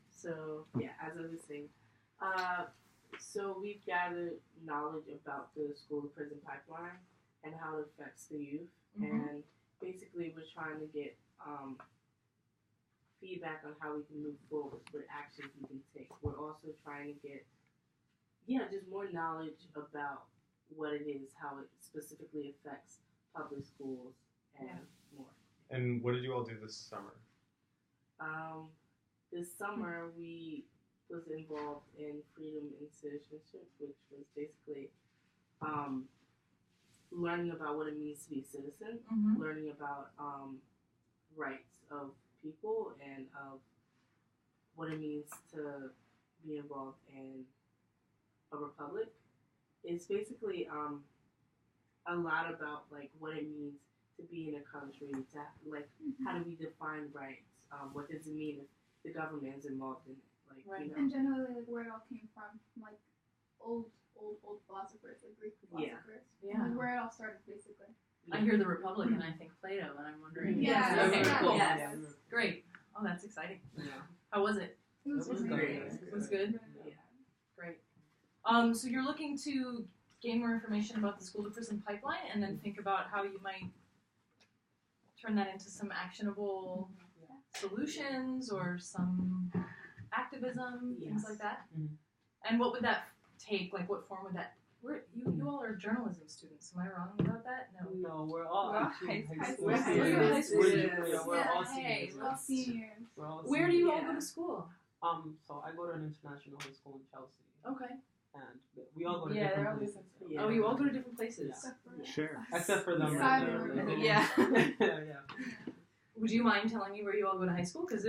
So yeah, as I was saying, so we've gathered knowledge about the school to prison pipeline and how it affects the youth, and basically we're trying to get feedback on how we can move forward, what actions we can take. We're also trying to get just more knowledge about what it is, how it specifically affects public schools, and more. And what did you all do this summer? This summer we was involved in Freedom and Citizenship, which was basically learning about what it means to be a citizen, learning about rights of people and of what it means to be involved in a republic. It's basically a lot about like what it means to be in a country, to like how do we define rights, what does it mean if the government is involved in it, like you know. And generally like where it all came from like old philosophers, like Greek philosophers. Like where it all started basically. I hear the Republic and I think Plato, and I'm wondering. Yes. Okay, cool. Yes. Great. Oh, that's exciting. Yeah. How was it? It was great. It was good? Yeah. Great. So you're looking to gain more information about the school to prison pipeline and then think about how you might turn that into some actionable solutions or some activism, things like that. And what would that take? Like, what form would that? You all are journalism students. Am I wrong about that? No. No, we're all actually high school We're students. high school students. We're all Hey, seniors. All seniors. We're all Where do you all Yeah. go to school? So I go to an international high school in Chelsea, Okay. and we all go to Yeah, different they're all places. Yeah. Oh, you all go to different places. Except for Sure. Except for them Yeah. right there. Cyber. Yeah. Yeah. Would you mind telling me where you all go to high school? Because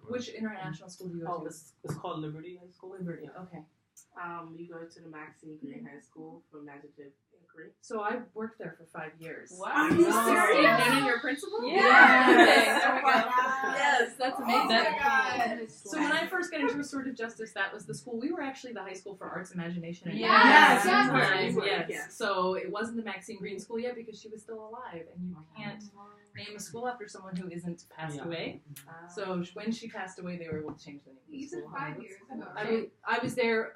which international school do you go Oh, to? it's called Liberty High School. Liberty. Yeah. Okay. You go to the Maxine Green High School for Imaginative Inquiry. So I worked there for 5 years. Wow. Are you serious? serious? And your principal? Yeah. Okay, there we Oh my go. God. Yes, that's amazing. Oh my God. So when I first got into restorative justice, that was the school. We were actually the high school for arts, imagination, and Yes, at the yes. time. Yes. Yes. So it wasn't the Maxine Green School yet because she was still alive, and you can't name a school after someone who isn't passed away. So when she passed away, they were able to change the name of the You said school. 5 years ago. I was there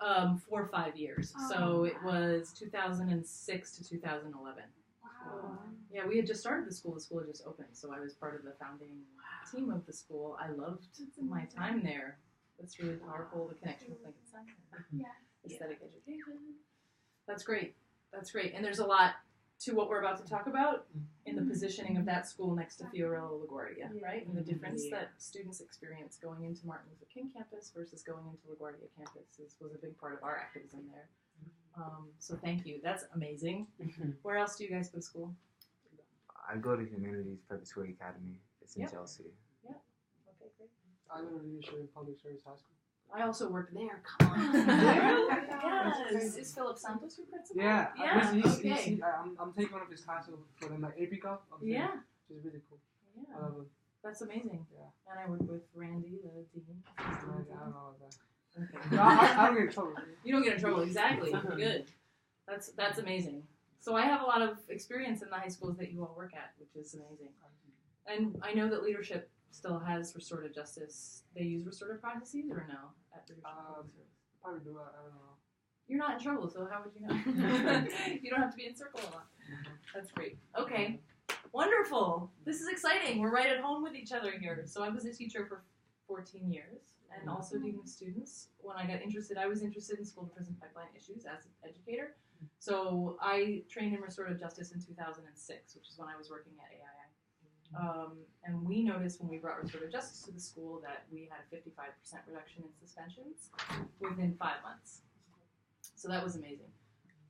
for 5 years. So it was 2006 to 2011. Wow. Yeah, we had just started the school. The school had just opened, so I was part of the founding team of the school. I loved my time there. It's really powerful, the connection with Lincoln Center. Yeah. Aesthetic education. That's great. That's great. And there's a lot to what we're about to talk about in the positioning of that school next to Fiorello LaGuardia, right? And the difference that students experience going into Martin Luther King campus versus going into LaGuardia campus was a big part of our activism there. So thank you. That's amazing. Where else do you guys go to school? I go to Humanities Preparatory Academy. It's in Chelsea. Okay, great. I go to Leadership Public Service High School. I also worked there. Come on. Yes. Is Philip Santos your principal? Yeah. Yeah. He's, I'm taking one of his classes for them, like AP Cup. Yeah. Which is really cool. I Yeah. love it. That's amazing. Yeah. And I work with Randy, the dean. I don't know about that. Okay. No, I don't get in trouble. You don't get in trouble, exactly. Good. That's amazing. So I have a lot of experience in the high schools that you all work at, which is amazing. And I know that leadership still has restorative justice. They use restorative processes or no at leadership? Probably do. I don't know. You're not in trouble, so how would you know? You don't have to be in circle a lot. That's great. Okay. Wonderful. This is exciting. We're right at home with each other here. So I was a teacher for 14 years and also dean of students. When I got interested, I was interested in school to prison pipeline issues as an educator. So I trained in restorative justice in 2006, which is when I was working at AII. And we noticed when we brought restorative justice to the school that we had a 55% reduction in suspensions within 5 months. So that was amazing.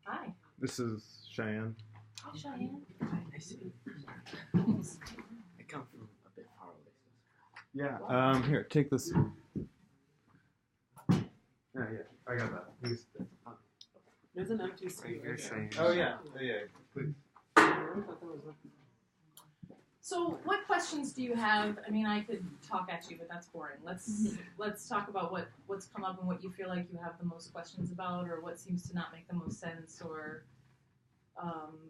Hi. This is Cheyenne. Hi, Cheyenne. Nice to meet you. I come from a bit far away. Yeah. Here, take this. Yeah, I got that. You can sit there. There's an empty seat. You're saying. Oh yeah, please. So, what questions do you have? I mean, I could talk at you, but that's boring. Let's talk about what's come up and what you feel like you have the most questions about, or what seems to not make the most sense, or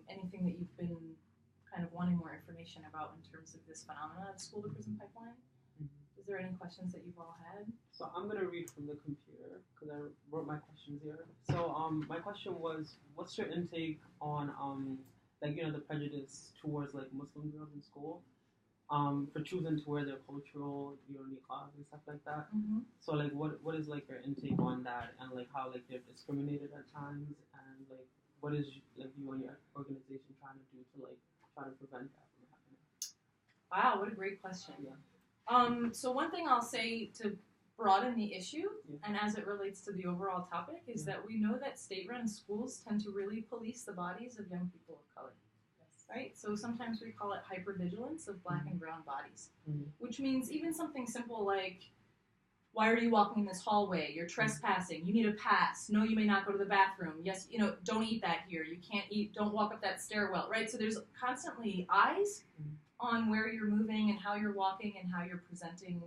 anything that you've been kind of wanting more information about in terms of this phenomenon of school to prison pipeline. is there any questions that you've all had? So I'm gonna read from the computer because I wrote my questions here. So my question was, what's your intake on like the prejudice towards like Muslim girls in school, for choosing to wear their cultural niqab and stuff like that. Mm-hmm. So like what is like your intake on that, and like how like they're discriminated at times, and like what is like you and your organization trying to do to like try to prevent that from happening? Wow, what a great question. Yeah. So one thing I'll say to broaden the issue, Yeah. and as it relates to the overall topic, is that we know that state-run schools tend to really police the bodies of young people of color. Right? So sometimes we call it hypervigilance of black and brown bodies, which means even something simple like, why are you walking in this hallway? You're trespassing. You need a pass. No, you may not go to the bathroom. Yes, don't eat that here. You can't eat. Don't walk up that stairwell. Right? So there's constantly eyes on where you're moving and how you're walking and how you're presenting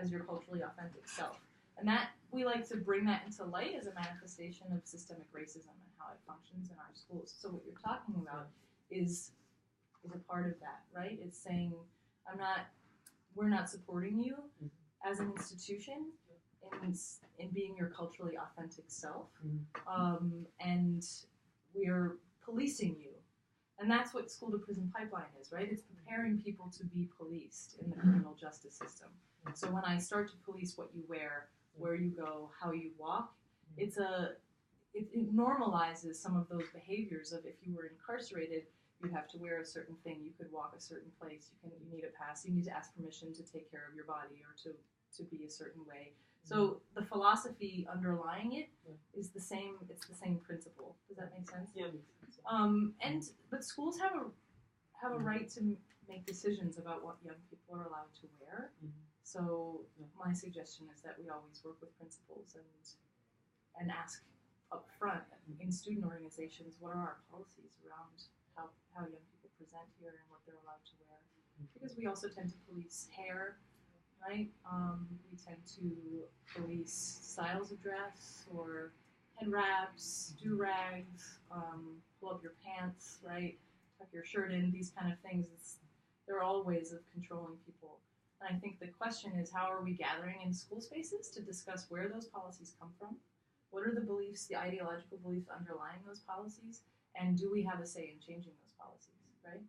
as your culturally authentic self. And that, we like to bring that into light as a manifestation of systemic racism and how it functions in our schools. So what you're talking about is a part of that, right? It's saying, we're not supporting you as an institution in being your culturally authentic self, and we're policing you. And that's what school to prison pipeline is, right? It's preparing people to be policed in the criminal justice system. So when I start to police what you wear, where you go, how you walk, it normalizes some of those behaviors of, if you were incarcerated, you have to wear a certain thing, you could walk a certain place, you need a pass, you need to ask permission to take care of your body or to be a certain way. So the philosophy underlying it is the same. It's the same principle. Does that make sense? Yeah, makes sense. But schools have a right to make decisions about what young people are allowed to wear. So my suggestion is that we always work with principals and ask up front in student organizations, what are our policies around how young people present here and what they're allowed to wear. Because we also tend to police hair, right? We tend to police styles of dress or head wraps, do-rags, pull up your pants, right? Tuck your shirt in, these kind of things. They're all ways of controlling people. And I think the question is, how are we gathering in school spaces to discuss where those policies come from? What are the beliefs, the ideological beliefs underlying those policies? And do we have a say in changing those policies, right?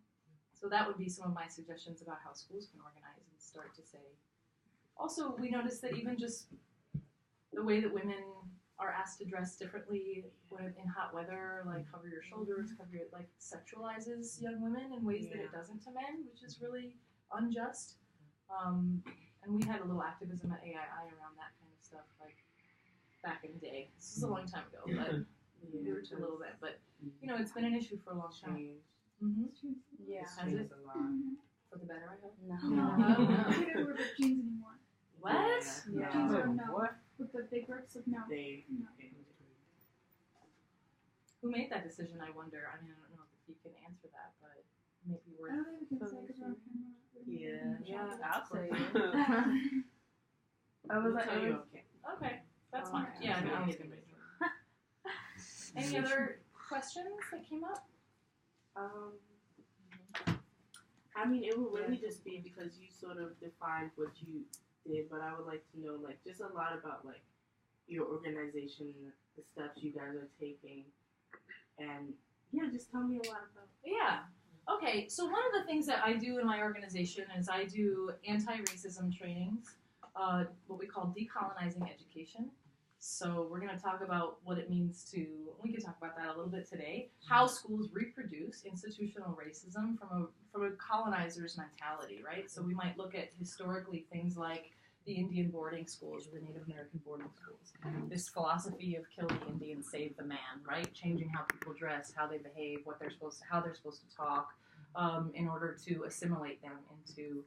So that would be some of my suggestions about how schools can organize and start to say. Also, we notice that even just the way that women are asked to dress differently in hot weather, like cover your shoulders, like sexualizes young women in ways that it doesn't to men, which is really unjust. And we had a little activism at AII around that kind of stuff, like back in the day. This is a long time ago, but we were to a little bit, but it's been an issue for a long time. Yeah. Has it? For the better, I hope? No. They don't wear big jeans anymore. What? Yeah. Jeans are no. With the big rips of no. No. Who made that decision, I wonder? I mean, I don't know if you can answer that, but maybe we're... I don't think we can say because we're on camera. Yeah, I'll say it. I was like, okay, that's fine. Okay. Yeah, I'll get it. Any other questions that came up? I mean, it would really just be because you sort of defined what you did, but I would like to know, like, just a lot about, like, your organization, the steps you guys are taking, and, just tell me a lot about it. Yeah. Okay, so one of the things that I do in my organization is I do anti-racism trainings, what we call decolonizing education. So we're going to talk about what it means we can talk about that a little bit today, how schools reproduce institutional racism from a colonizer's mentality, right? So we might look at historically things like the Indian boarding schools or the Native American boarding schools. This philosophy of kill the Indian, save the man, right? Changing how people dress, how they behave, how they're supposed to talk, in order to assimilate them into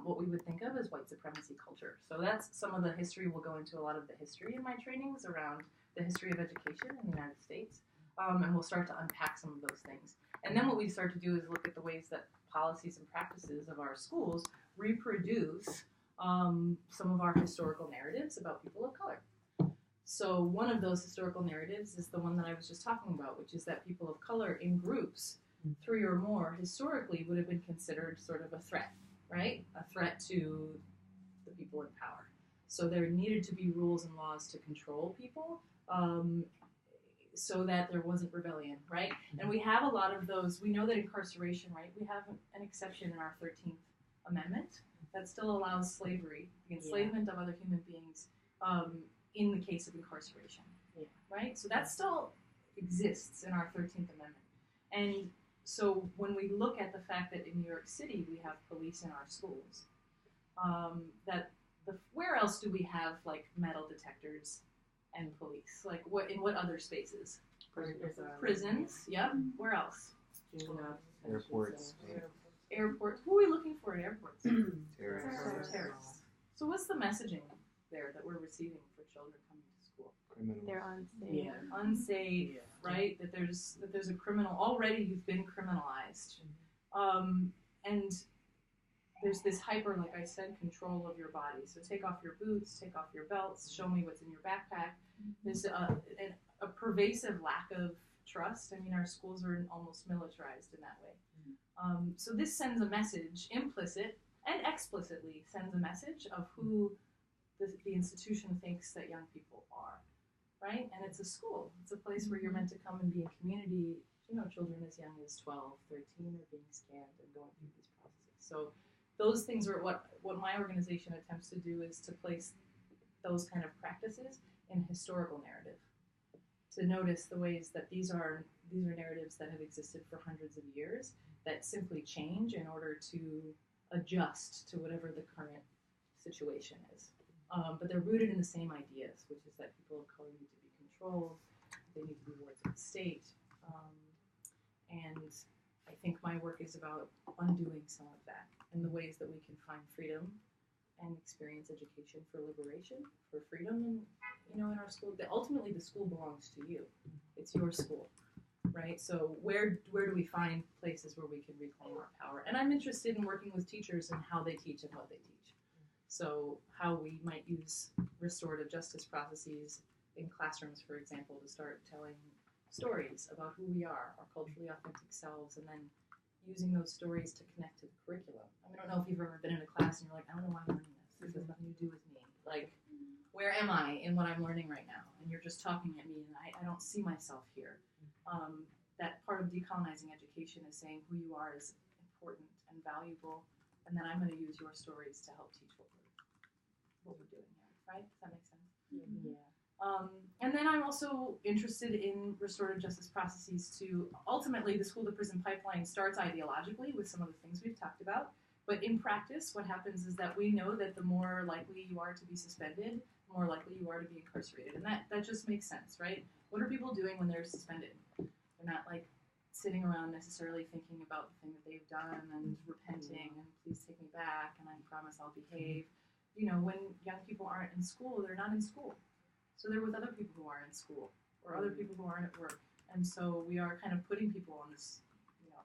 what we would think of as white supremacy culture. So that's some of the history. We'll go into a lot of the history in my trainings around the history of education in the United States, and we'll start to unpack some of those things. And then what we start to do is look at the ways that policies and practices of our schools reproduce some of our historical narratives about people of color. So one of those historical narratives is the one that I was just talking about, which is that people of color in groups, 3 or more, historically would have been considered sort of a threat, right? A threat to the people in power. So there needed to be rules and laws to control people, so that there wasn't rebellion, right? And we have a lot of those. We know that incarceration, right? We have an exception in our 13th Amendment that still allows slavery, the enslavement of other human beings, in the case of incarceration, right? So that still exists in our 13th Amendment. And so when we look at the fact that in New York City we have police in our schools, where else do we have like metal detectors and police? Like in what other spaces? Prisons. Yep. Where else? Airports. Airports. Who are we looking for at airports? Terrorists. Terrorists. So what's the messaging there that we're receiving for children coming to school? Criminals. They're unsafe. Yeah. Unsafe, right? That there's a criminal already. You've been criminalized, and there's this hyper, like I said, control of your body. So take off your boots, take off your belts, show me what's in your backpack. There's a pervasive lack of trust. I mean, our schools are almost militarized in that way. So this sends a message, implicit and explicitly sends a message of who the institution thinks that young people are, right? And it's a school. It's a place where you're meant to come and be in community. You know, children as young as 12, 13 are being scanned and going through these processes. So those things are what my organization attempts to do, is to place those kind of practices in historical narrative, to notice the ways that these are narratives that have existed for hundreds of years that simply change in order to adjust to whatever the current situation is. But they're rooted in the same ideas, which is that people of color need to be controlled, they need to be wards of the state, and I think my work is about undoing some of that and the ways that we can find freedom and experience education for liberation, for freedom, in our school. Ultimately, the school belongs to you. It's your school, right? So where do we find places where we can reclaim our power? And I'm interested in working with teachers and how they teach and what they teach. So how we might use restorative justice processes in classrooms, for example, to start telling stories about who we are, our culturally authentic selves, and then using those stories to connect to the curriculum. I don't know if you've ever been in a class and you're like, I don't know why I'm learning this. This has nothing to do with me. Like, where am I in what I'm learning right now? And you're just talking at me, and I don't see myself here. That part of decolonizing education is saying who you are is important and valuable, and then I'm going to use your stories to help teach what we're doing here, right? Does that make sense? Yeah. And then I'm also interested in restorative justice processes to, ultimately, the school-to-prison pipeline starts ideologically with some of the things we've talked about, but in practice, what happens is that we know that the more likely you are to be suspended, the more likely you are to be incarcerated, and that just makes sense, right? What are people doing when they're suspended? They're not, like, sitting around necessarily thinking about the thing that they've done and repenting and please take me back and I promise I'll behave. When young people aren't in school, they're not in school. So they're with other people who are in school or other people who aren't at work. And so we are kind of putting people on this,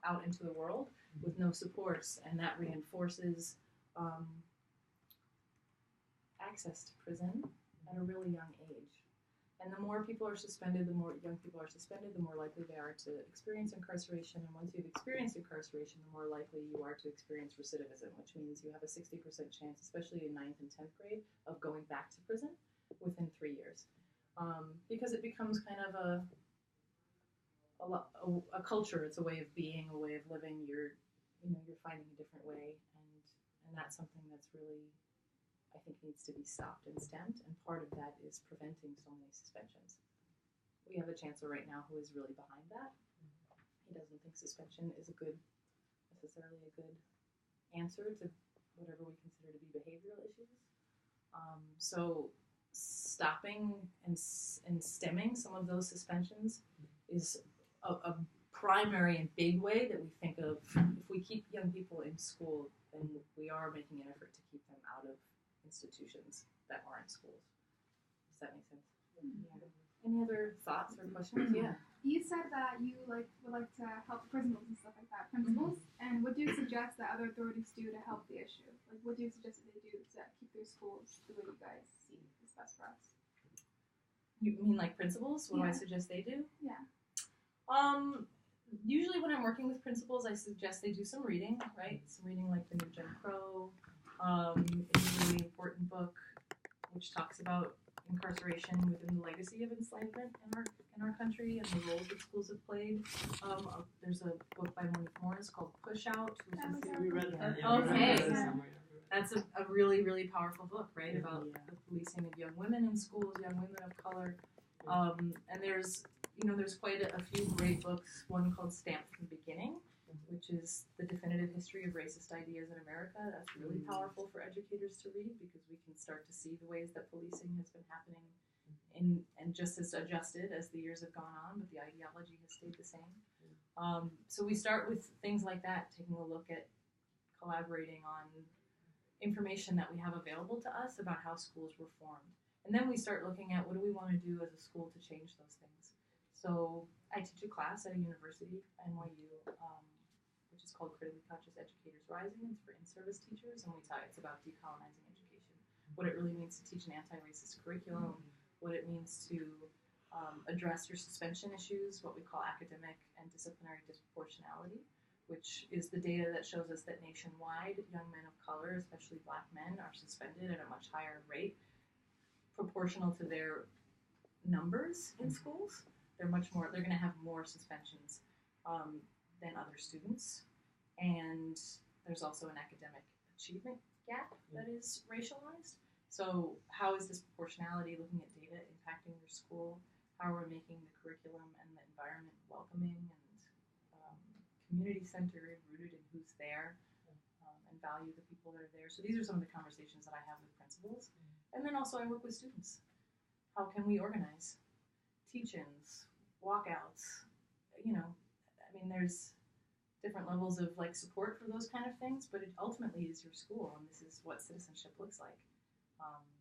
out into the world with no supports, and that reinforces access to prison at a really young age. And the more people are suspended, the more young people are suspended, the more likely they are to experience incarceration. And once you've experienced incarceration, the more likely you are to experience recidivism, which means you have a 60% chance, especially in 9th and 10th grade, of going back to prison within 3 years. Because it becomes kind of a culture. It's a way of being, a way of living. You're finding a different way, and that's something that's really, I think, needs to be stopped and stemmed, and part of that is preventing so many suspensions. We have a chancellor right now who is really behind that. He doesn't think suspension is necessarily a good answer to whatever we consider to be behavioral issues. So stopping and stemming some of those suspensions is a primary and big way that we think of. If we keep young people in school, then we are making an effort to keep them out of institutions that aren't schools. Does that make sense? Yeah. Any other thoughts or questions? Yeah. You said that you would like to help principals and stuff like that. Principals, and what do you suggest that other authorities do to help the issue? Like, what do you suggest that they do to keep their schools the way you guys see is best for us? You mean like principals? What do I suggest they do? Yeah. Usually when I'm working with principals, I suggest they do some reading, right? Some reading like the new Jim Crow It's a really important book which talks about incarceration within the legacy of enslavement in our country and the roles that schools have played. There's a book by Monique Morris called Push Out. We read that. Okay. We read that somewhere. That's a really, really powerful book, right? About the policing of young women in schools, young women of color. And there's quite a few great books. One called Stamped from the Beginning, which is the definitive history of racist ideas in America. That's really powerful for educators to read because we can start to see the ways that policing has been happening and just as adjusted as the years have gone on, but the ideology has stayed the same. So we start with things like that, taking a look at collaborating on information that we have available to us about how schools were formed. And then we start looking at what do we want to do as a school to change those things. So I teach a class at a university, NYU, which is called Critically Conscious Educators Rising. It's for in-service teachers, and it's about decolonizing education. What it really means to teach an anti-racist curriculum, what it means to address your suspension issues, what we call academic and disciplinary disproportionality, which is the data that shows us that nationwide, young men of color, especially black men, are suspended at a much higher rate, proportional to their numbers in schools. They're going to have more suspensions than other students. And there's also an academic achievement gap that is racialized. So how is disproportionality, looking at data, impacting your school? How are we making the curriculum and the environment welcoming and community-centered, rooted in who's there, and value the people that are there. So these are some of the conversations that I have with principals. And then also I work with students. How can we organize teach-ins, walkouts? There's different levels of support for those kind of things, but it ultimately is your school, and this is what citizenship looks like.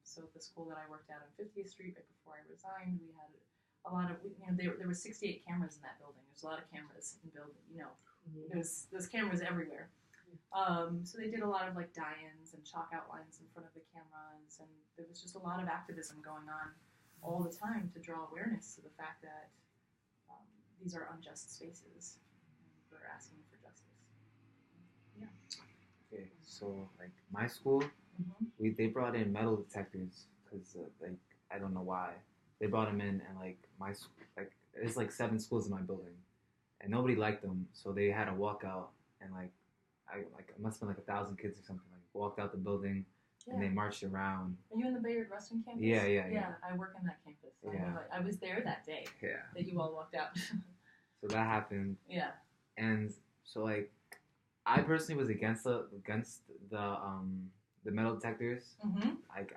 So the school that I worked at on 50th Street right before I resigned, we had a lot of, there were 68 cameras in that building. There's a lot of cameras in the building, There's cameras everywhere. So they did a lot of die-ins and chalk outlines in front of the cameras, and there was just a lot of activism going on all the time to draw awareness to the fact that these are unjust spaces, and we're asking for justice. Yeah. Okay, so my school, they brought in metal detectors because I don't know why they brought them in, and my there's 7 schools in my building. And nobody liked them, so they had a walkout, and it must have been 1,000 kids or something. Walked out the building, and they marched around. Are you in the Bayard Rustin campus? Yeah. I work in that campus. So I was there that day. Yeah. That you all walked out. So that happened. Yeah. And so I personally was against the metal detectors. Mm-hmm.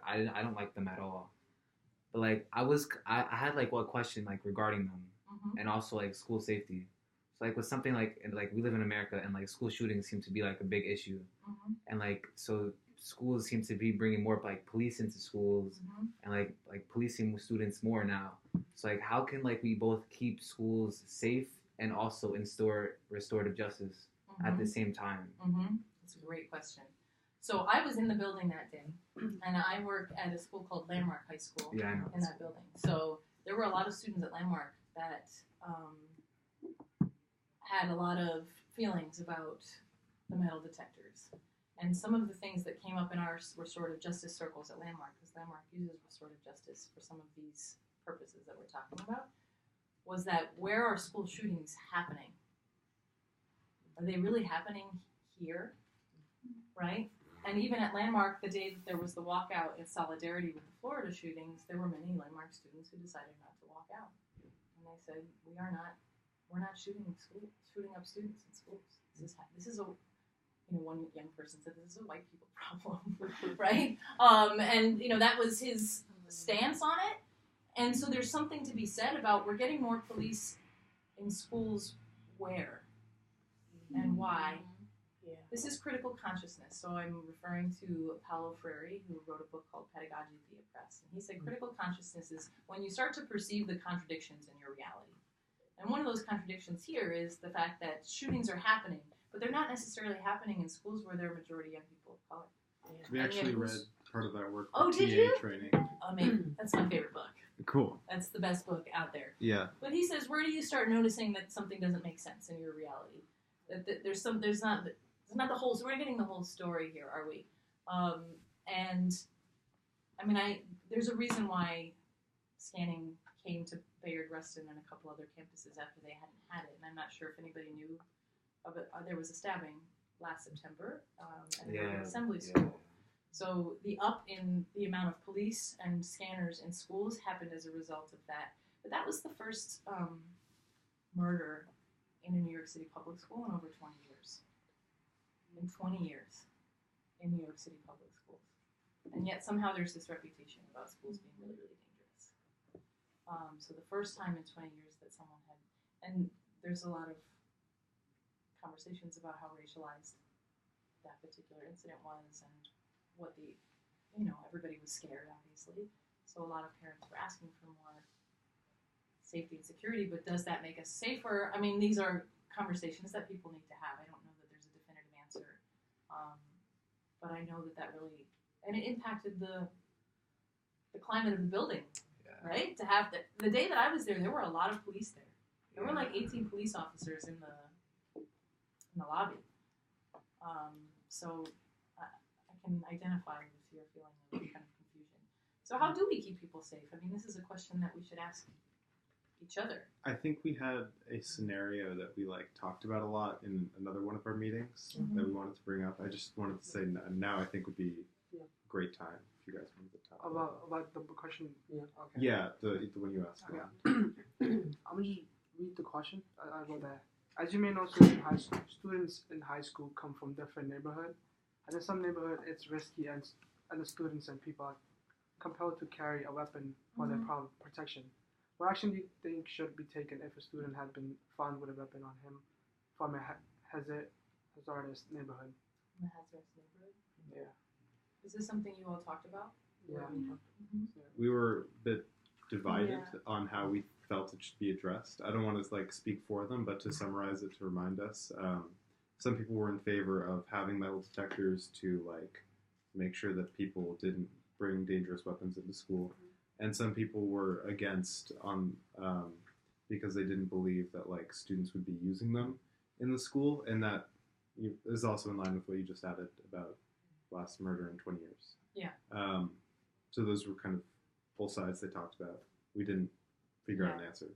I don't like them at all. But I had one question regarding them, and also school safety. So with something we live in America, and school shootings seem to be a big issue, and so schools seem to be bringing more police into schools, and policing students more now. So how can we both keep schools safe and also instaur restorative justice at the same time? That's a great question. So I was in the building that day, and I work at a school called Landmark High School I know. in that building. So there were a lot of students at Landmark that had a lot of feelings about the metal detectors. And some of the things that came up in our restorative justice circles at Landmark, because Landmark uses restorative justice for some of these purposes that we're talking about, was that where are school shootings happening? Are they really happening here? Right? And even at Landmark, the day that there was the walkout in solidarity with the Florida shootings, there were many Landmark students who decided not to walk out. And they said, we're not shooting up students in schools. This is a, one young person said, this is a white people problem, right? And that was his stance on it. And so there's something to be said about we're getting more police in schools where and why. Yeah. This is critical consciousness. So I'm referring to Paulo Freire, who wrote a book called Pedagogy of the Oppressed. And he said critical consciousness is when you start to perceive the contradictions in your reality. And one of those contradictions here is the fact that shootings are happening, but they're not necessarily happening in schools where there are majority young people of color. Yeah. We actually read part of that work. Oh, for did TA you? Training. Amazing. That's my favorite book. Cool. That's the best book out there. Yeah. But he says, where do you start noticing that something doesn't make sense in your reality? That there's not the whole. So we're not getting the whole story here, are we? And I mean, there's a reason why scanning came to Bayard Rustin and a couple other campuses after they hadn't had it, and I'm not sure if anybody knew of it. There was a stabbing last September at an assembly school. So the up in the amount of police and scanners in schools happened as a result of that. But that was the first murder in a New York City public school in over 20 years. In 20 years in New York City public schools. And yet somehow there's this reputation about schools being really, really dangerous. So the first time in 20 years that someone had, and there's a lot of conversations about how racialized that particular incident was and what everybody was scared, obviously. So a lot of parents were asking for more safety and security, but does that make us safer? I mean, these are conversations that people need to have. I don't know that there's a definitive answer. But I know that really, and it impacted the climate of the building, right? To have the day that I was there were a lot of police there. There were like 18 police officers in the lobby. So I can identify with your feeling of kind of confusion. So how do we keep people safe? I mean, this is a question that we should ask each other. I think we had a scenario that we talked about a lot in another one of our meetings that we wanted to bring up. I just wanted to say now I think would be a great time if you guys wanted to talk about the question. Yeah. Okay. Yeah, the one you asked. Okay. I'm gonna just read the question. I wrote that. As you may know, students in high school come from different neighborhoods, and in some neighborhoods it's risky, and the students and people are compelled to carry a weapon for their protection. What action do you think should be taken if a student had been found with a weapon on him from a hazardous neighborhood? In a hazardous neighborhood? Yeah. Is this something you all talked about? Yeah. We were a bit divided on how we felt it should be addressed. I don't want to speak for them, but to summarize it, to remind us, some people were in favor of having metal detectors to make sure that people didn't bring dangerous weapons into school. And some people were against because they didn't believe that students would be using them in the school, and that is also in line with what you just added about last murder in 20 years. Yeah. So those were kind of both sides they talked about. We didn't figure out an answer.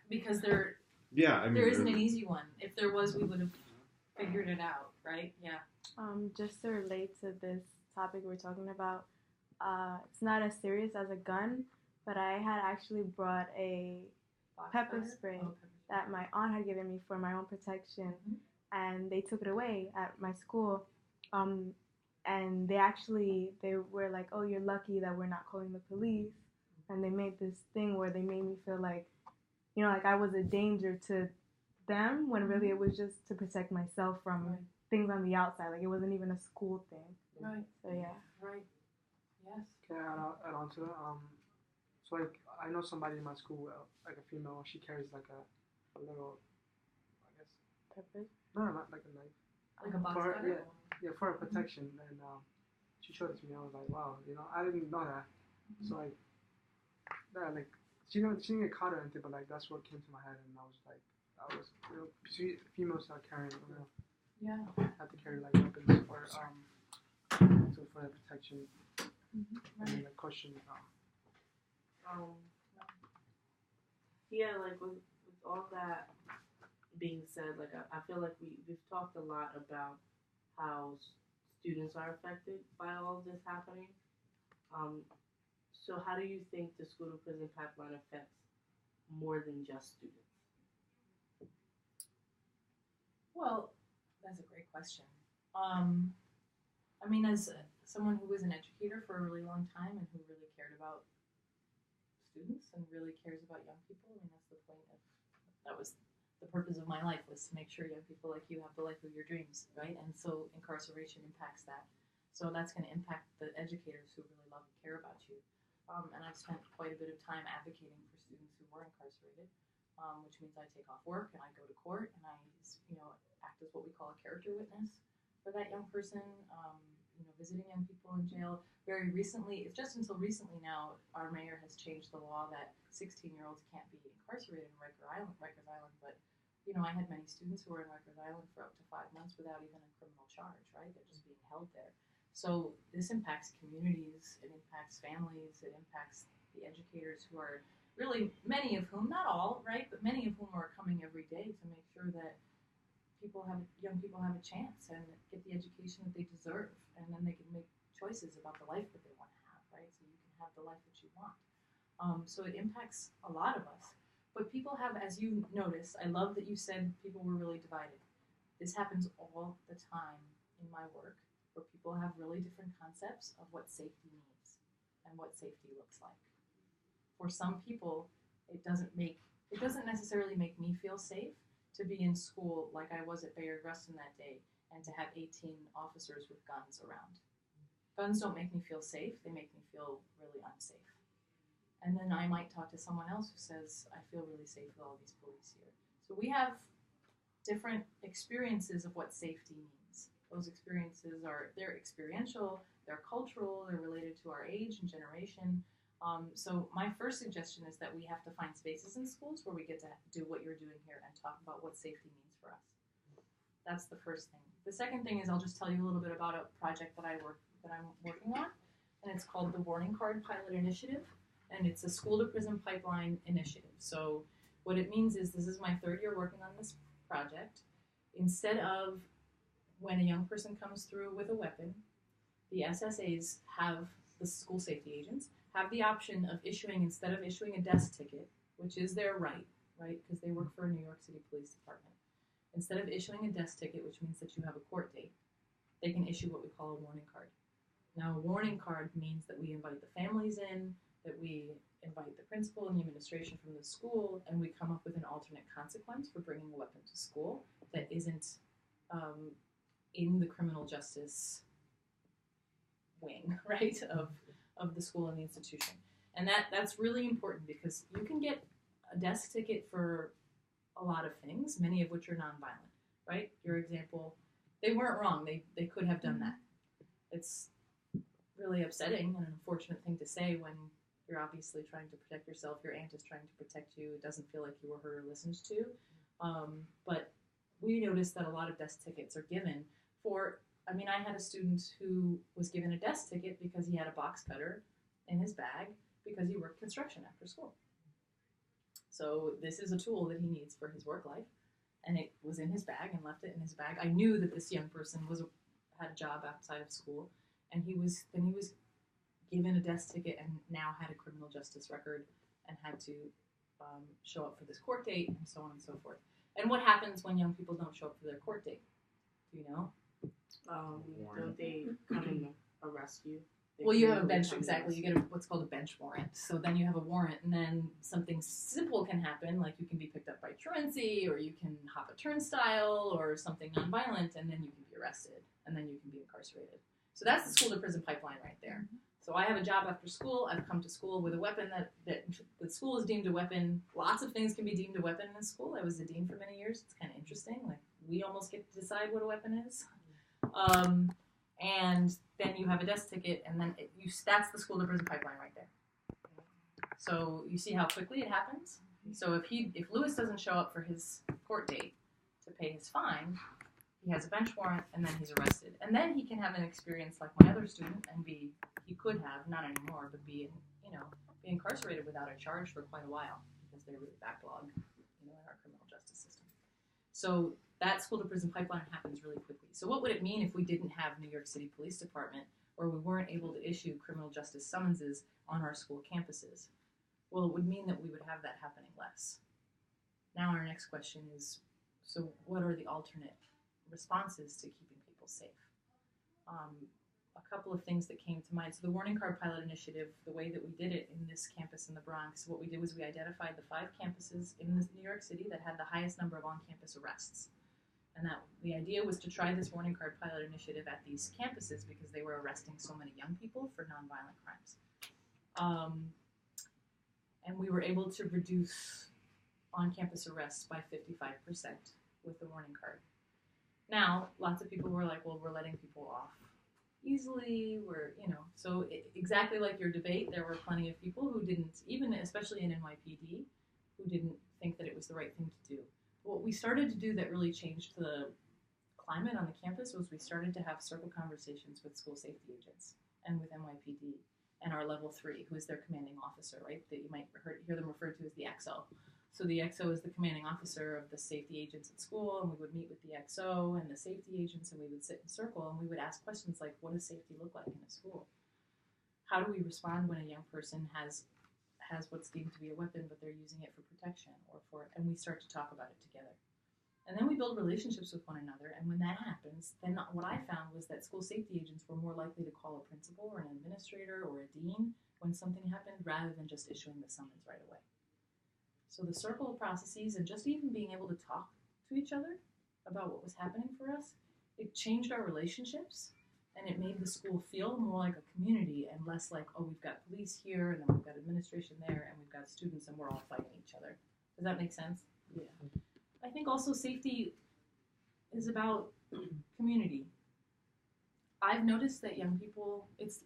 Because there isn't an easy one. If there was, we would have figured it out, right? Yeah. Just to relate to this topic we're talking about, it's not as serious as a gun, but I had actually brought a pepper spray that my aunt had given me for my own protection, and they took it away at my school. And they were like, "Oh, you're lucky that we're not calling the police." And they made this thing where they made me feel like I was a danger to them, when really it was just to protect myself from things on the outside. It wasn't even a school thing. Right. So yeah. Right. Yes. Can I add on to that? So I know somebody in my school, a female, she carries a little, I guess. Pepper? No, not like a knife. Like a box for cutter? Yeah, for her protection. And she showed it to me. I was like, wow, I didn't know that. So she didn't get caught or anything, but that's what came to my head, and I was females are carrying, have to carry weapons for for their protection. And then the question, yeah, with all that being said, I feel like we've talked a lot about how students are affected by all of this happening. So how do you think the school to prison pipeline affects more than just students? Well, that's a great question. I mean, as someone who was an educator for a really long time and who really cared about students and really cares about young people, I mean, that's the point that was the purpose of my life, was to make sure young people like you have the life of your dreams, right? And so incarceration impacts that. So that's going to impact the educators who really love and care about you. And I've spent quite a bit of time advocating for students who were incarcerated, which means I take off work and I go to court and I, act as what we call a character witness for that young person, visiting young people in jail. Very recently, just until recently now, our mayor has changed the law that 16-year-olds can't be incarcerated in Rikers Island, but you know, I had many students who were in Rikers Island for up to 5 months without even a criminal charge, right? They're just being held there. So this impacts communities, it impacts families, it impacts the educators who are really, many of whom, not all, right, but many of whom are coming every day to make sure that young people have a chance and get the education that they deserve, and then they can make choices about the life that they want to have, right? So you can have the life that you want. So it impacts a lot of us. But people have, as you noticed, I love that you said people were really divided. This happens all the time in my work, where people have really different concepts of what safety means and what safety looks like. For some people, it doesn't necessarily make me feel safe to be in school like I was at Bayard Rustin that day and to have 18 officers with guns around. Guns don't make me feel safe, they make me feel really unsafe. And then I might talk to someone else who says, I feel really safe with all these police here. So we have different experiences of what safety means. Those experiences they're experiential, they're cultural, they're related to our age and generation. So my first suggestion is that we have to find spaces in schools where we get to do what you're doing here and talk about what safety means for us. That's the first thing. The second thing is I'll just tell you a little bit about a project that I'm working on, and it's called the Warning Card Pilot Initiative, and it's a school-to-prison pipeline initiative. So what it means is this is my 3rd year working on this project. Instead of when a young person comes through with a weapon, the SSAs have, the school safety agents, have the option of instead of issuing a desk ticket, which is their right, because they work for a New York City Police Department. Instead of issuing a desk ticket, which means that you have a court date, they can issue what we call a warning card. Now, a warning card means that we invite the families in, that we invite the principal and the administration from the school, and we come up with an alternate consequence for bringing a weapon to school that isn't in the criminal justice wing, right, of the school and the institution. And that's really important because you can get a desk ticket for a lot of things, many of which are nonviolent, right? Your example, they weren't wrong. They could have done that. It's really upsetting and an unfortunate thing to say when you're obviously trying to protect yourself, your aunt is trying to protect you, it doesn't feel like you were heard or listened to. But we noticed that a lot of desk tickets are given for, I had a student who was given a desk ticket because he had a box cutter in his bag because he worked construction after school. So this is a tool that he needs for his work life, and it was in his bag and left it in his bag. I knew that this young person had a job outside of school, and he was given a desk ticket and now had a criminal justice record and had to show up for this court date and so on and so forth. And what happens when young people don't show up for their court date? Do you know? Don't they come and arrest you? Well, you have a bench, exactly. You get what's called a bench warrant. So then you have a warrant, and then something simple can happen, like you can be picked up by truancy, or you can hop a turnstile, or something nonviolent, and then you can be arrested, and then you can be incarcerated. So that's the school-to-prison pipeline right there. So I have a job after school. I've come to school with a weapon that the school is deemed a weapon. Lots of things can be deemed a weapon in school. I was a dean for many years. It's kind of interesting. Like, we almost get to decide what a weapon is. And then you have a desk ticket, and then that's the school-to-prison pipeline right there. So you see how quickly it happens? So if Lewis doesn't show up for his court date to pay his fine, he has a bench warrant, and then he's arrested. And then he can have an experience like my other student and he could have, not anymore, but be incarcerated without a charge for quite a while because they're really backlogged, in our criminal justice system. So that school-to-prison pipeline happens really quickly. So what would it mean if we didn't have New York City Police Department, or we weren't able to issue criminal justice summonses on our school campuses? Well, it would mean that we would have that happening less. Now our next question is, so what are the alternate responses to keeping people safe? A couple of things that came to mind. So the Warning Card Pilot Initiative, the way that we did it in this campus in the Bronx, what we did was we identified the 5 campuses in New York City that had the highest number of on-campus arrests. And the idea was to try this Warning Card Pilot Initiative at these campuses because they were arresting so many young people for nonviolent crimes. And we were able to reduce on-campus arrests by 55% with the warning card. Now, lots of people were like, well, we're letting people off easily, so exactly like your debate, there were plenty of people who didn't, even especially in NYPD, who didn't think that it was the right thing to do. what we started to do that really changed the climate on the campus was we started to have circle conversations with school safety agents and with NYPD and our level 3, who is their commanding officer, right? That you might hear them referred to as the XO. So the XO is the commanding officer of the safety agents at school, and we would meet with the XO and the safety agents, and we would sit in a circle, and we would ask questions like, what does safety look like in a school? How do we respond when a young person has what's deemed to be a weapon, but they're using it for protection and we start to talk about it together. And then we build relationships with one another, and when that happens, then what I found was that school safety agents were more likely to call a principal or an administrator or a dean when something happened, rather than just issuing the summons right away. So the circle processes and just even being able to talk to each other about what was happening for us, it changed our relationships, and it made the school feel more like a community and less like, oh, we've got police here, and then we've got administration there, and we've got students, and we're all fighting each other. Does that make sense? Yeah. I think also safety is about community. I've noticed that young people, it's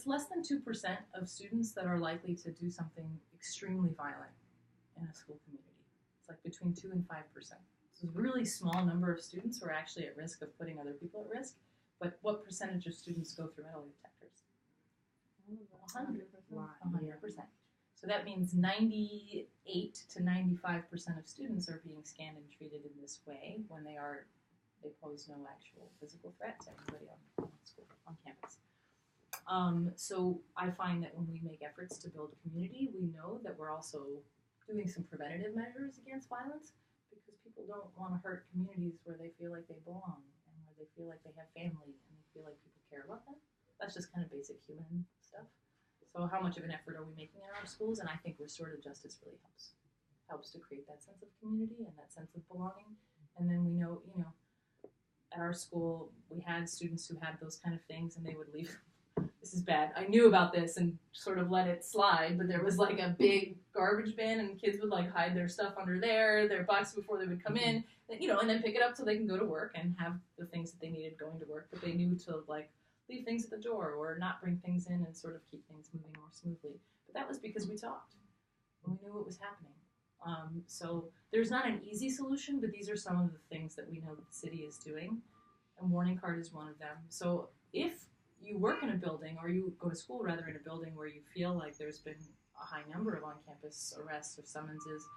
less than 2% of students that are likely to do something extremely violent in a school community. It's like between 2 and 5%. So it's a really small number of students who are actually at risk of putting other people at risk. But what percentage of students go through metal detectors? 100%. So that means 98 to 95% of students are being scanned and treated in this way when they pose no actual physical threat to anybody on campus. So I find that when we make efforts to build community, we know that we're also doing some preventative measures against violence, because people don't want to hurt communities where they feel like they belong and where they feel like they have family and they feel like people care about them. That's just kind of basic human stuff. So how much of an effort are we making in our schools? And I think restorative justice really helps to create that sense of community and that sense of belonging. And then we know, at our school, we had students who had those kind of things, and they would leave. This is bad. I knew about this and sort of let it slide, but there was like a big garbage bin, and kids would like hide their stuff under their box before they would come in, and then pick it up so they can go to work and have the things that they needed going to work, but they knew to like leave things at the door or not bring things in and sort of keep things moving more smoothly. But that was because we talked and we knew what was happening. So there's not an easy solution, but these are some of the things that we know that the city is doing, and Warning Card is one of them. So if you work in a building, or you go to school rather in a building where you feel like there's been a high number of on-campus arrests or summonses,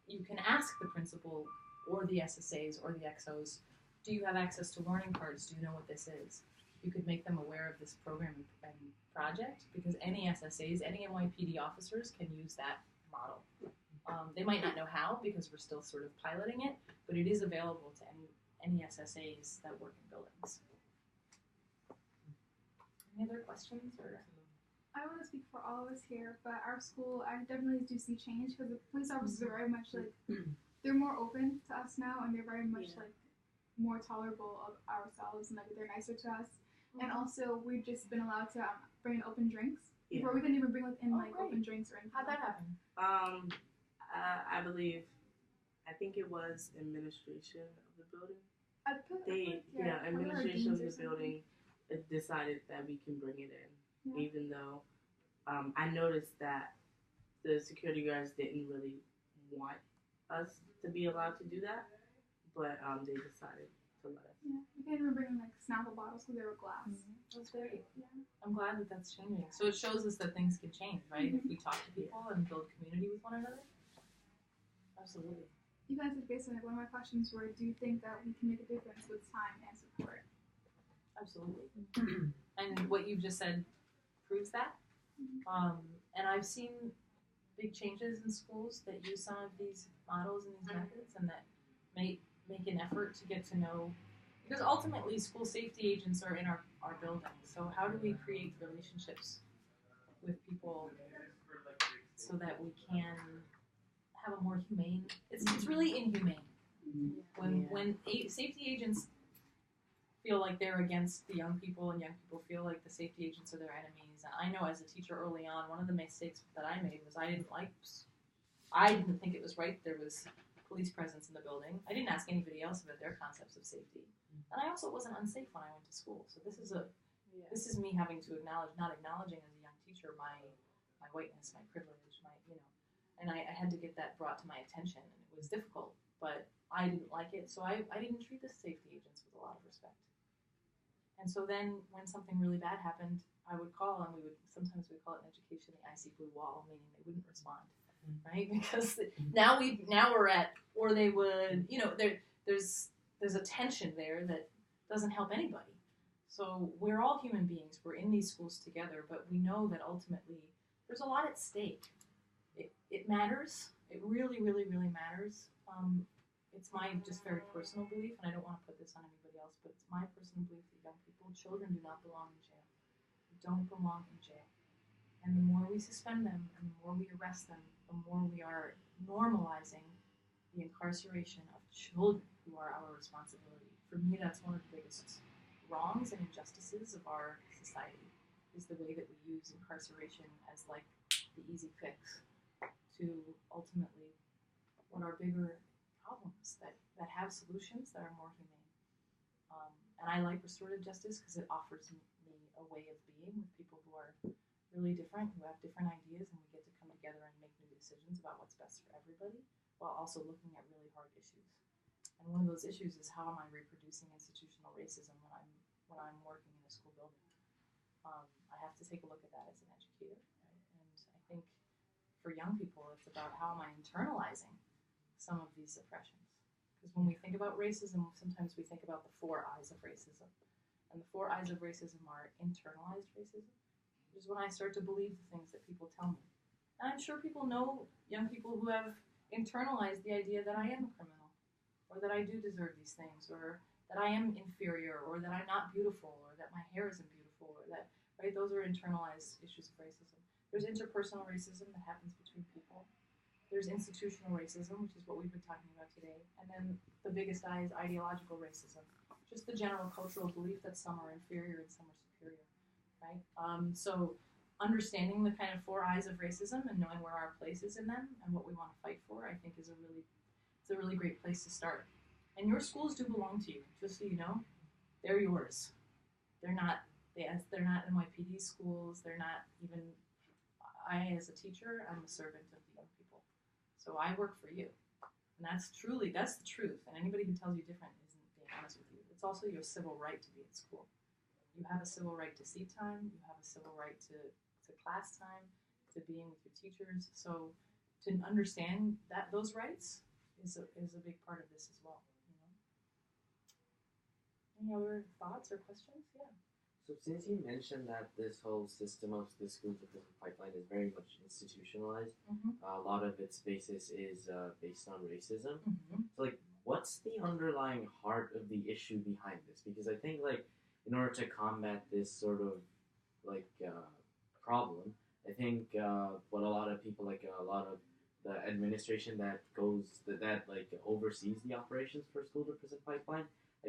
you can ask the principal or the SSAs or the XOs, do you have access to Warning Cards? Do you know what this is? You could make them aware of this program and project, because any SSAs, any NYPD officers can use that model. They might not know how, because we're still sort of piloting it, but it is available to any SSAs that work in buildings. Any other questions? I want to speak for all of us here, but our school, I definitely do see change, because the police officers are very much like, they're more open to us now, and they're very much like more tolerable of ourselves, and like they're nicer to us. And also, we've just been allowed to bring in open drinks. Before we couldn't even bring in open drinks or anything. How'd that happen? I believe, I think it was administration of the building. Administration of the building decided that we can bring it in, even though I noticed that the security guards didn't really want us to be allowed to do that, but they decided to let us. Yeah, we can't even bring in like Snapple bottles because they were glass. That's great. Yeah. I'm glad that that's changing. So it shows us that things can change, right? If we talk to people and build community with one another. Absolutely. You guys have basically, one of my questions were, do you think that we can make a difference with time and support? Absolutely. And what you've just said proves that. And I've seen big changes in schools that use some of these models and these methods, and that make an effort to get to know, because ultimately school safety agents are in our building. So how do we create relationships with people so that we can have a more humane, it's really inhumane when safety agents feel like they're against the young people, and young people feel like the safety agents are their enemies. And I know as a teacher early on, one of the mistakes that I made was I didn't think it was right there was police presence in the building. I didn't ask anybody else about their concepts of safety. And I also wasn't unsafe when I went to school. So this is me having to not acknowledging as a young teacher my whiteness, my privilege, and I had to get that brought to my attention, and it was difficult but I didn't like it, so I didn't treat the safety agents with a lot of respect. And so then when something really bad happened, I would call, and sometimes we call it in education the icy blue wall, meaning they wouldn't respond, right? Because now we're at, or they would, there's a tension there that doesn't help anybody. So we're all human beings. We're in these schools together, but we know that ultimately there's a lot at stake. It matters. It really, really, really matters. It's my just very personal belief, and I don't want to put this on anybody else, but it's my personal belief that young people, children, do not belong in jail. They don't belong in jail. And the more we suspend them, and the more we arrest them, the more we are normalizing the incarceration of children who are our responsibility. For me, that's one of the biggest wrongs and injustices of our society, is the way that we use incarceration as like the easy fix to ultimately what are bigger problems that have solutions that are more humane. And I like restorative justice because it offers me a way of being with people who are really different, who have different ideas, and we get to come together and make new decisions about what's best for everybody, while also looking at really hard issues. And one of those issues is, how am I reproducing institutional racism when I'm working in a school building? I have to take a look at that as an educator, right? And I think for young people, it's about, how am I internalizing some of these suppressions? Because when we think about racism, sometimes we think about the 4 eyes of racism. And the 4 eyes of racism are internalized racism, which is when I start to believe the things that people tell me. And I'm sure people know, young people who have internalized the idea that I am a criminal, or that I do deserve these things, or that I am inferior, or that I'm not beautiful, or that my hair isn't beautiful, or that, right? Those are internalized issues of racism. There's interpersonal racism that happens between people. There's institutional racism, which is what we've been talking about today. And then the biggest I is ideological racism, just the general cultural belief that some are inferior and some are superior, right? So understanding the kind of 4 eyes of racism and knowing where our place is in them and what we want to fight for, I think is a really great place to start. And your schools do belong to you, just so you know. They're yours. They're not NYPD schools. They're not even, I as a teacher, I'm a servant of the young people. So I work for you. And that's the truth. And anybody who tells you different isn't being honest with you. It's also your civil right to be at school. You have a civil right to seat time. You have a civil right to class time, to being with your teachers. So to understand those rights is a big part of this as well. Any other thoughts or questions? Yeah. So since you mentioned that this whole system of the school to prison pipeline is very much institutionalized, a lot of its basis is based on racism. So what's the underlying heart of the issue behind this? Because I think in order to combat this sort of problem, I think what a lot of people, a lot of the administration that oversees the operations for school to prison pipeline,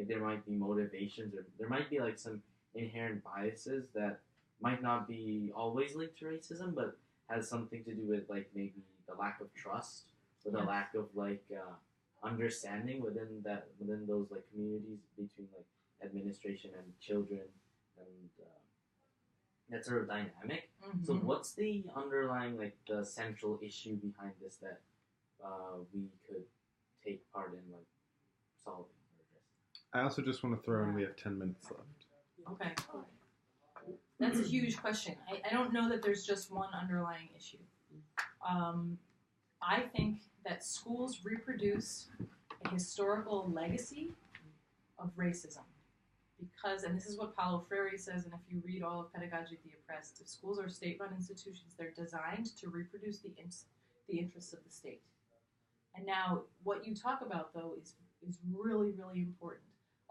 there might be motivations, or there might be some inherent biases that might not be always linked to racism, but has something to do with maybe the lack of trust, or the lack of understanding within those communities between administration and children, and that sort of dynamic. So what's the underlying the central issue behind this that we could take part in solving? I also just want to throw in, we have 10 minutes left. Okay. That's a huge question. I don't know that there's just one underlying issue. I think that schools reproduce a historical legacy of racism. Because, and this is what Paulo Freire says, and if you read all of Pedagogy of the Oppressed, if schools are state-run institutions, they're designed to reproduce the interests of the state. And now, what you talk about, though, is really, really important.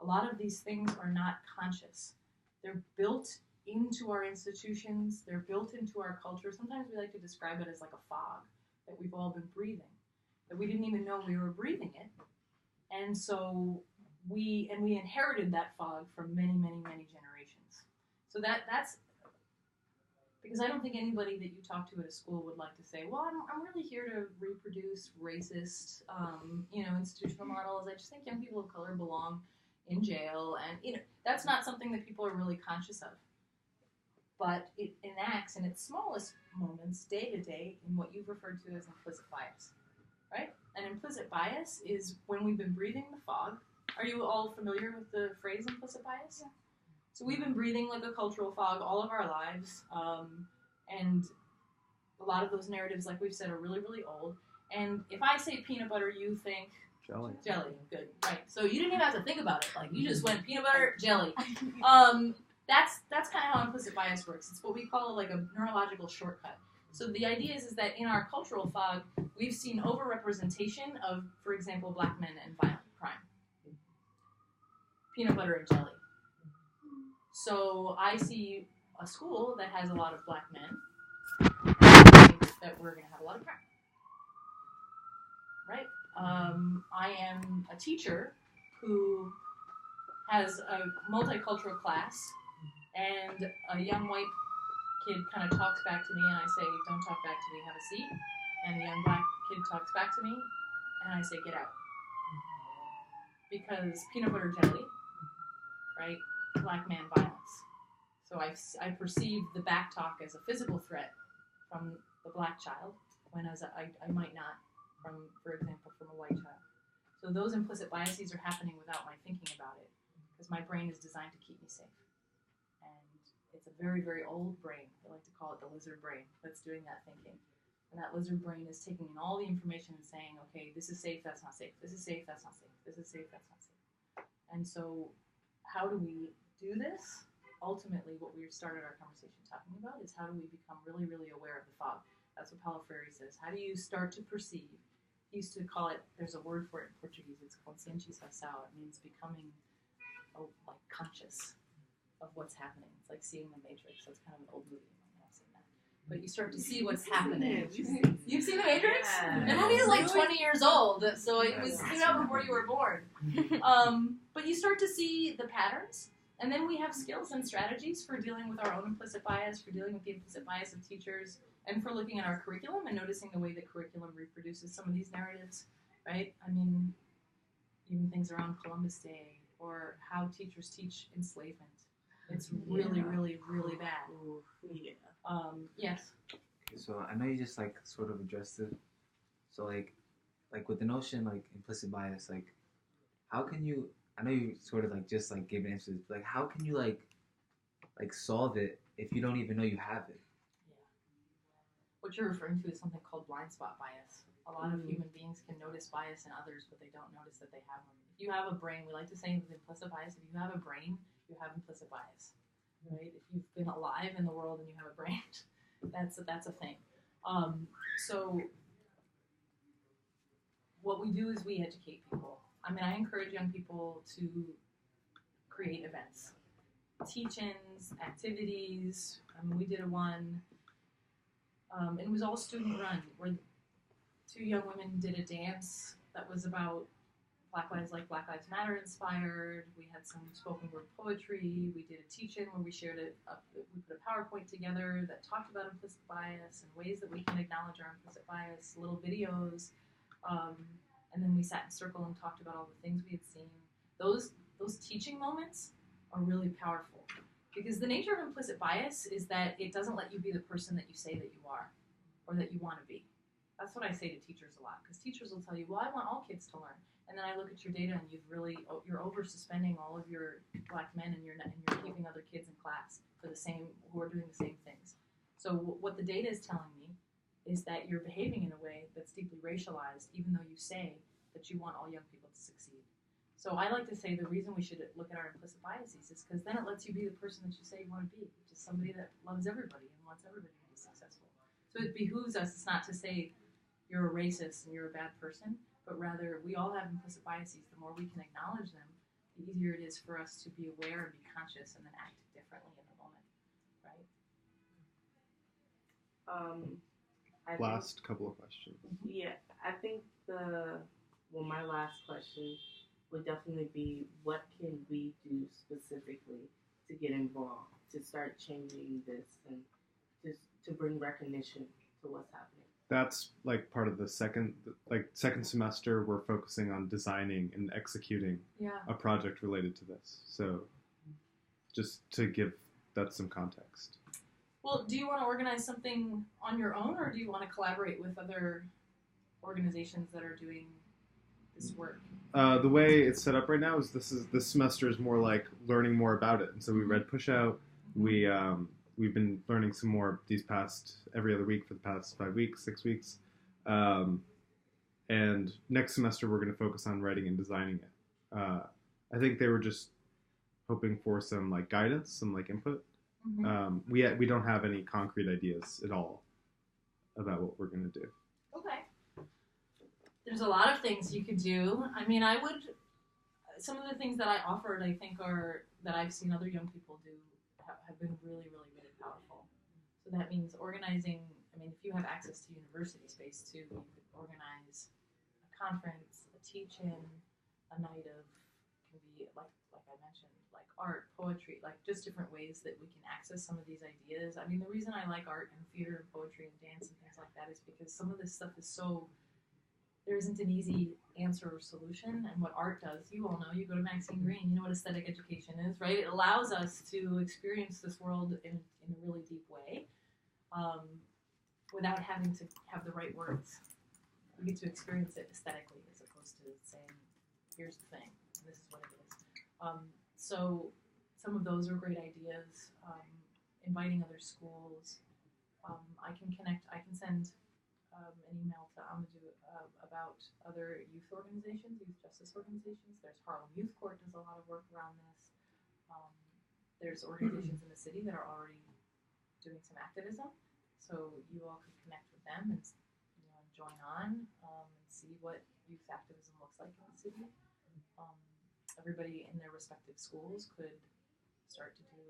A lot of these things are not conscious. They're built into our institutions. They're built into our culture. Sometimes we like to describe it as like a fog that we've all been breathing, that we didn't even know we were breathing it. And so we inherited that fog from many, many, many generations. So that's because I don't think anybody that you talk to at a school would like to say, well, I'm really here to reproduce racist, institutional models. I just think young people of color belong in jail, and that's not something that people are really conscious of. But it enacts in its smallest moments, day to day, in what you've referred to as implicit bias, right? an implicit bias is when we've been breathing the fog. Are you all familiar with the phrase implicit bias? Yeah. So we've been breathing like a cultural fog all of our lives, and a lot of those narratives, like we've said, are really, really old. And if I say peanut butter, you think Jelly. jelly. Good, right? So you didn't even have to think about it. Like you just went peanut butter, jelly. That's kind of how implicit bias works. It's what we call like a neurological shortcut. So the idea is that in our cultural fog, we've seen overrepresentation of, for example, black men and violent crime. Peanut butter and jelly. So I see a school that has a lot of black men, and I think that we're going to have a lot of crime. Right? I am a teacher who has a multicultural class, and a young white kid kind of talks back to me, and I say, don't talk back to me, have a seat. And a young black kid talks back to me, and I say, get out. Because peanut butter jelly, right? Black man violence. So I perceive the back talk as a physical threat from the black child, when I might not, from, for example, from a white child. So those implicit biases are happening without my thinking about it, because my brain is designed to keep me safe. And it's a very, very old brain. I like to call it the lizard brain that's doing that thinking. And that lizard brain is taking in all the information and saying, okay, this is safe, that's not safe. This is safe, that's not safe. This is safe, that's not safe. And so how do we do this? Ultimately, what we started our conversation talking about is how do we become really, really aware of the fog? That's what Paulo Freire says. How do you start to perceive? He used to call it, there's a word for it in Portuguese, it's called cientização. It means becoming like conscious of what's happening. It's like seeing the Matrix. That's kind of an old movie. You might not have seen that. But you start to see what's happening. You've seen the Matrix? Yeah. The movie is like 20 years old, so it was out before you were born. But you start to see the patterns, and then we have skills and strategies for dealing with our own implicit bias, for dealing with the implicit bias of teachers, and for looking at our curriculum and noticing the way the curriculum reproduces some of these narratives, right? I mean, even things around Columbus Day, or how teachers teach enslavement. It's really, really, really bad. Ooh, yeah. Yes. Okay, so I know you just like sort of addressed it. So like with the notion like implicit bias, like how can you? I know you sort of like just like gave answers, but like how can you like solve it if you don't even know you have it? Yeah. What you're referring to is something called blind spot bias. A lot of human beings can notice bias in others, but they don't notice that they have them. If you have a brain, we like to say with implicit bias, if you have a brain, you have implicit bias, right? If you've been alive in the world and you have a brain, that's a thing. So what we do is we educate people. I mean, I encourage young people to create events, teach-ins, activities. I mean, we did one, and it was all student-run, where two young women did a dance that was about Black Lives Matter inspired. We had some spoken word poetry. We did a teach-in where we shared we put a PowerPoint together that talked about implicit bias and ways that we can acknowledge our implicit bias, little videos. And then we sat in circle and talked about all the things we had seen. Those teaching moments are really powerful, because the nature of implicit bias is that it doesn't let you be the person that you say that you are or that you want to be. That's what I say to teachers a lot, because teachers will tell you, well, I want all kids to learn. And then I look at your data and you're over suspending all of your black men, and you're keeping other kids in class who are doing the same things. So what the data is telling me is that you're behaving in a way that's deeply racialized, even though you say that you want all young people to succeed. So I like to say the reason we should look at our implicit biases is because then it lets you be the person that you say you want to be, which is somebody that loves everybody and wants everybody to be successful. So it behooves us, it's not to say you're a racist and you're a bad person, but rather we all have implicit biases. The more we can acknowledge them, the easier it is for us to be aware and be conscious and then act differently in the moment, right? Last couple of questions. Yeah, I think my last question would definitely be, what can we do specifically to get involved, to start changing this, and just to bring recognition to what's happening? That's like part of the second semester. We're focusing on designing and executing a project related to this. So just to give that some context. Well, do you want to organize something on your own, or do you want to collaborate with other organizations that are doing this work? The way it's set up right now is this semester is more like learning more about it, and so we read Push Out. We've been learning some more every other week for the past 5 weeks, 6 weeks, and next semester we're going to focus on writing and designing it. I think they were just hoping for some like guidance, some like input. We don't have any concrete ideas at all about what we're going to do. Okay. There's a lot of things you could do. I mean, some of the things that I offered, I think, that I've seen other young people do have been really, really, really powerful. So that means organizing. I mean, if you have access to university space too, you could organize a conference, a teach-in, a night of, can be like I mentioned, like art, poetry, like just different ways that we can access some of these ideas. I mean, the reason I like art and theater and poetry and dance and things like that is because some of this stuff is so, there isn't an easy answer or solution. And what art does, you all know, you go to Maxine Greene, you know what aesthetic education is, right? It allows us to experience this world in a really deep way without having to have the right words. We get to experience it aesthetically as opposed to saying, here's the thing, and this is what it is. So some of those are great ideas. Inviting other schools. I can send an email to Amadou about other youth organizations, youth justice organizations. There's Harlem Youth Court does a lot of work around this. There's organizations in the city that are already doing some activism. So you all could connect with them and join on and see what youth activism looks like in the city. Everybody in their respective schools could start to do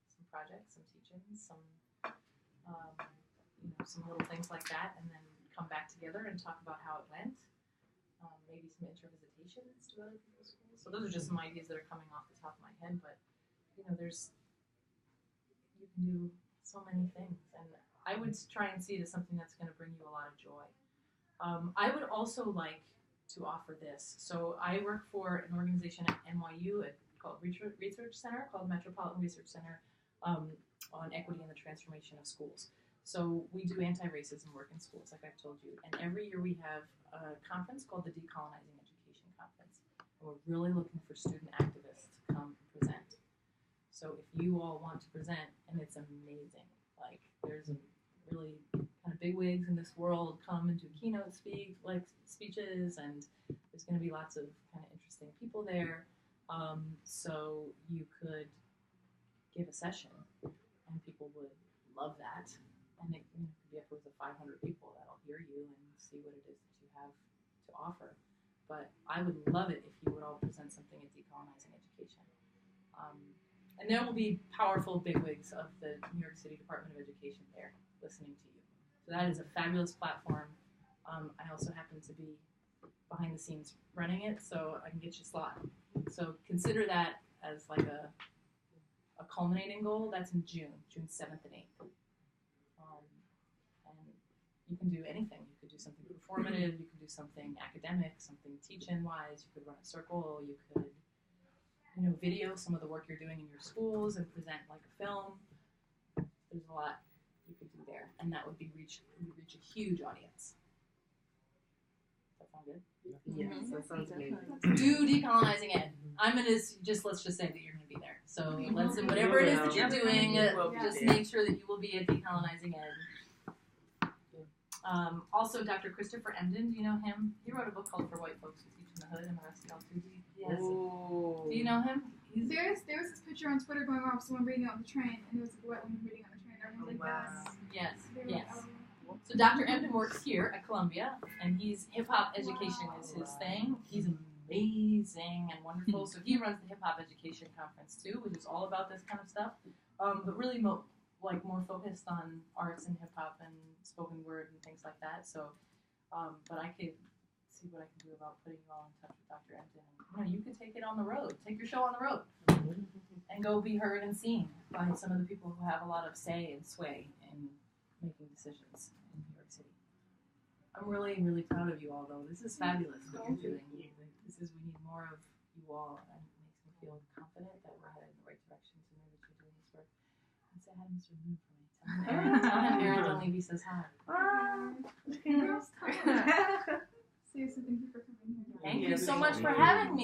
some projects, some teach-ins, some little things like that, and then come back together and talk about how it went. Maybe some intervisitations to other people's schools. So those are just some ideas that are coming off the top of my head, but you can do so many things, and I would try and see it as something that's going to bring you a lot of joy. I would also like to offer this. So I work for an organization at NYU called Research Center, called Metropolitan Research Center, on equity and the transformation of schools. So we do anti-racism work in schools, like I've told you. And every year we have a conference called the Decolonizing Education Conference. And we're really looking for student activists to come and present. So if you all want to present, and it's amazing, like there's a really kind of bigwigs in this world come and do keynote speeches, and there's going to be lots of kind of interesting people there. So you could give a session, and people would love that. And it could be upwards of 500 people that'll hear you and see what it is that you have to offer. But I would love it if you would all present something at Decolonizing Education. And there will be powerful bigwigs of the New York City Department of Education there listening to you. So that is a fabulous platform. I also happen to be behind the scenes running it, so I can get you a slot. So consider that as like a culminating goal. That's in June 7th and 8th. And you can do anything. You could do something performative, you could do something academic, something teach-in wise, you could run a circle, you could video some of the work you're doing in your schools and present like a film. There's a lot you could do there, and that would reach a huge audience. Does that sound good? Yes, that sounds amazing. Do Decolonizing Ed. I'm gonna let's just say that you're gonna be there. So let's whatever it is that you're doing, just make sure that you will be at Decolonizing Ed. Also, Dr. Christopher Emdin, do you know him? He wrote a book called For White Folks Who Teach in the Hood and the rest of y'all too. Yes. Do you know him? There was this picture on Twitter going around of someone reading on the train, and it was a white woman reading on the train. Everyone's like, Yes. So Dr. Emdin works here at Columbia, and hip hop education is his thing. He's amazing and wonderful. So he runs the hip hop education conference too, which is all about this kind of stuff, but really more focused on arts and hip hop and spoken word and things like that. So, but I could see what I can do about putting you all in touch with Dr. Emdin. You could take it on the road. Take your show on the road and go be heard and seen by some of the people who have a lot of say and sway in making decisions in New York City. I'm really, really proud of you all, though. This is fabulous what you're doing. We need more of you all, and it makes me feel confident that we're headed in the right direction to know that you're doing this work. And say hi to Mr. Moon for me. Tell him Erin Dunleavy says hi. so thank you for coming here. Thank Yeah, you so thank much you. for having me.